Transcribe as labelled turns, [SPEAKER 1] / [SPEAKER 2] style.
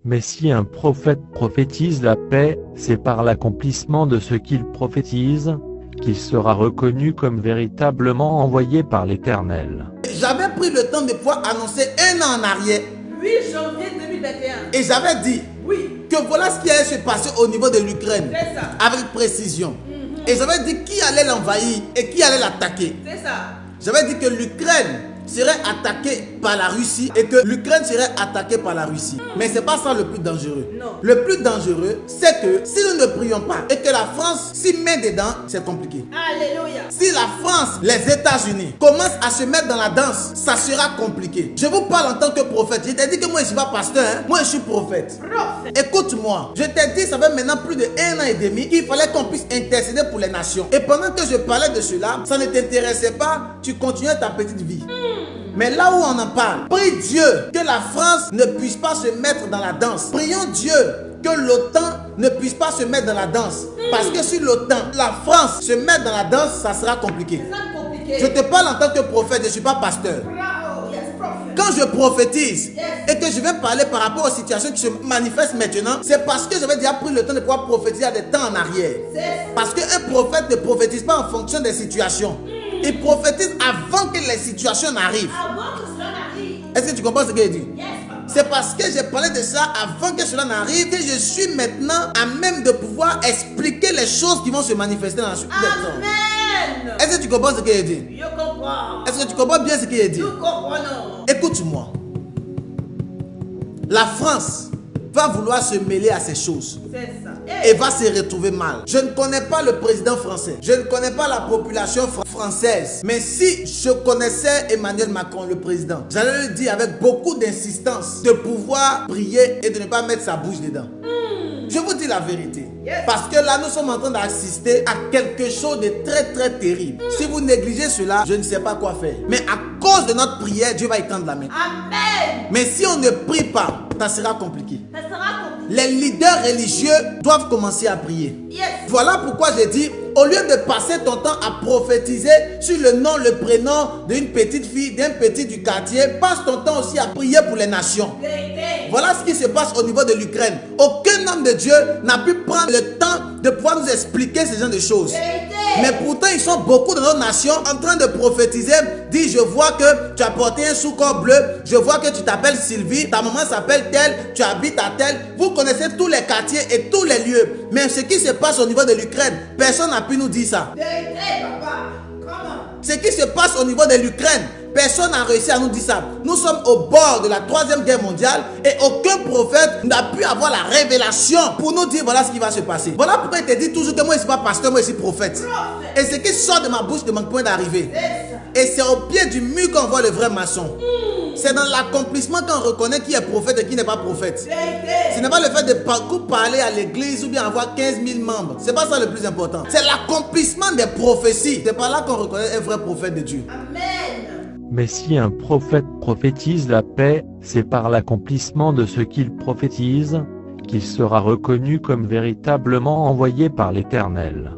[SPEAKER 1] Mais si un prophète prophétise la paix, c'est par l'accomplissement de ce qu'il prophétise, qu'il sera reconnu comme véritablement envoyé par l'Éternel.
[SPEAKER 2] J'avais pris le temps de pouvoir annoncer un an en arrière.
[SPEAKER 3] 8 janvier 2021.
[SPEAKER 2] Et j'avais dit
[SPEAKER 3] Oui,
[SPEAKER 2] que voilà ce qui allait se passer au niveau de l'Ukraine.
[SPEAKER 3] c'est ça.
[SPEAKER 2] Avec précision. Et j'avais dit qui allait l'envahir et qui allait l'attaquer.
[SPEAKER 3] C'est ça.
[SPEAKER 2] J'avais dit que l'Ukraine serait attaquée par la Russie et que l'Ukraine serait attaquée par la Russie. Mais c'est pas ça le plus dangereux.
[SPEAKER 3] Non.
[SPEAKER 2] Le plus dangereux, c'est que si nous ne prions pas et que la France s'y met dedans, c'est compliqué.
[SPEAKER 3] Alléluia.
[SPEAKER 2] Si la France, les États-Unis commencent à se mettre dans la danse, ça sera compliqué. Je vous parle en tant que prophète. Je t'ai dit que moi je ne suis pas pasteur, hein? Moi je suis prophète.
[SPEAKER 3] Prophète.
[SPEAKER 2] Écoute-moi, je t'ai dit, ça fait maintenant plus de 1 an et demi qu'il fallait qu'on puisse intercéder pour les nations. Et pendant que je parlais de cela, ça ne t'intéressait pas, tu continuais ta petite vie. Mais là où on en parle, prie Dieu que la France ne puisse pas se mettre dans la danse. Prions Dieu que l'OTAN ne puisse pas se mettre dans la danse. Parce que si l'OTAN, la France se met dans la danse, ça sera compliqué.
[SPEAKER 3] C'est ça compliqué.
[SPEAKER 2] Je te parle en tant que prophète, je ne suis pas pasteur.
[SPEAKER 3] Bravo. Yes, prophète.
[SPEAKER 2] Quand je prophétise
[SPEAKER 3] Yes.
[SPEAKER 2] et que je vais parler par rapport aux situations qui se manifestent maintenant, c'est parce que j'avais déjà pris le temps de pouvoir prophétiser à des temps en arrière.
[SPEAKER 3] C'est ça.
[SPEAKER 2] Parce qu'un prophète ne prophétise pas en fonction des situations. Il prophétise avant que les situations n'arrivent.
[SPEAKER 3] Avant que cela n'arrive.
[SPEAKER 2] Est-ce que tu comprends ce que je dis?
[SPEAKER 3] Yes, papa.
[SPEAKER 2] C'est parce que j'ai parlé de ça avant que cela n'arrive que je suis maintenant à même de pouvoir expliquer les choses qui vont se manifester dans la suite des temps.
[SPEAKER 3] Amen.
[SPEAKER 2] Est-ce que tu comprends ce que je dis?
[SPEAKER 3] Je comprends.
[SPEAKER 2] Est-ce que tu comprends bien ce que je dis?
[SPEAKER 3] Nous comprenons.
[SPEAKER 2] Écoute-moi. La France va vouloir se mêler à ces choses
[SPEAKER 3] C'est ça.
[SPEAKER 2] et va se retrouver mal. Je ne connais pas le président français. Je ne connais pas la population française. Mais si je connaissais Emmanuel Macron, le président, j'allais lui dire avec beaucoup d'insistance de pouvoir prier et de ne pas mettre sa bouche dedans. Je vous dis la vérité.
[SPEAKER 3] Yes.
[SPEAKER 2] Parce que là, nous sommes en train d'assister à quelque chose de très très terrible. Si vous négligez cela, je ne sais pas quoi faire. Mais à cause de notre prière, Dieu va étendre la main.
[SPEAKER 3] Amen.
[SPEAKER 2] Mais si on ne prie pas, ça sera compliqué.
[SPEAKER 3] Ça sera compliqué.
[SPEAKER 2] Les leaders religieux doivent commencer à prier.
[SPEAKER 3] Yes.
[SPEAKER 2] Voilà pourquoi j'ai dit, au lieu de passer ton temps à prophétiser sur le nom, le prénom d'une petite fille, d'un petit du quartier, passe ton temps aussi à prier pour les nations.
[SPEAKER 3] Vérité.
[SPEAKER 2] Voilà ce qui se passe au niveau de l'Ukraine. Aucun homme de Dieu n'a pu prendre le temps de pouvoir nous expliquer ce genre de choses.
[SPEAKER 3] Vérité.
[SPEAKER 2] Mais pourtant, ils sont beaucoup dans nos nations en train de prophétiser. Dis, je vois que tu as porté un sous-corps bleu. Je vois que tu t'appelles Sylvie. Ta maman s'appelle telle. Tu habites à telle. Vous connaissez tous les quartiers et tous les lieux. Mais ce qui se passe au niveau de l'Ukraine, personne n'a pu nous dire ça.
[SPEAKER 3] Vérité, papa. Comment?
[SPEAKER 2] Ce qui se passe au niveau de l'Ukraine, personne n'a réussi à nous dire ça. Nous sommes au bord de la 3e guerre mondiale et aucun prophète n'a pu avoir la révélation pour nous dire voilà ce qui va se passer. Voilà pourquoi il te dit toujours que moi je ne suis pas pasteur, moi je suis prophète. Et ce qui sort de ma bouche ne manque point d'arriver.
[SPEAKER 3] C'est ça.
[SPEAKER 2] Et c'est au pied du mur qu'on voit le vrai maçon. C'est dans l'accomplissement qu'on reconnaît qui est prophète et qui n'est pas prophète.
[SPEAKER 3] Vérité.
[SPEAKER 2] Ce n'est pas le fait de parler à l'église ou bien avoir 15 000 membres. C'est pas ça le plus important. C'est l'accomplissement des prophéties. C'est par là qu'on reconnaît un vrai prophète de Dieu.
[SPEAKER 3] Amen.
[SPEAKER 1] Mais si un prophète prophétise la paix, c'est par l'accomplissement de ce qu'il prophétise, qu'il sera reconnu comme véritablement envoyé par l'Éternel.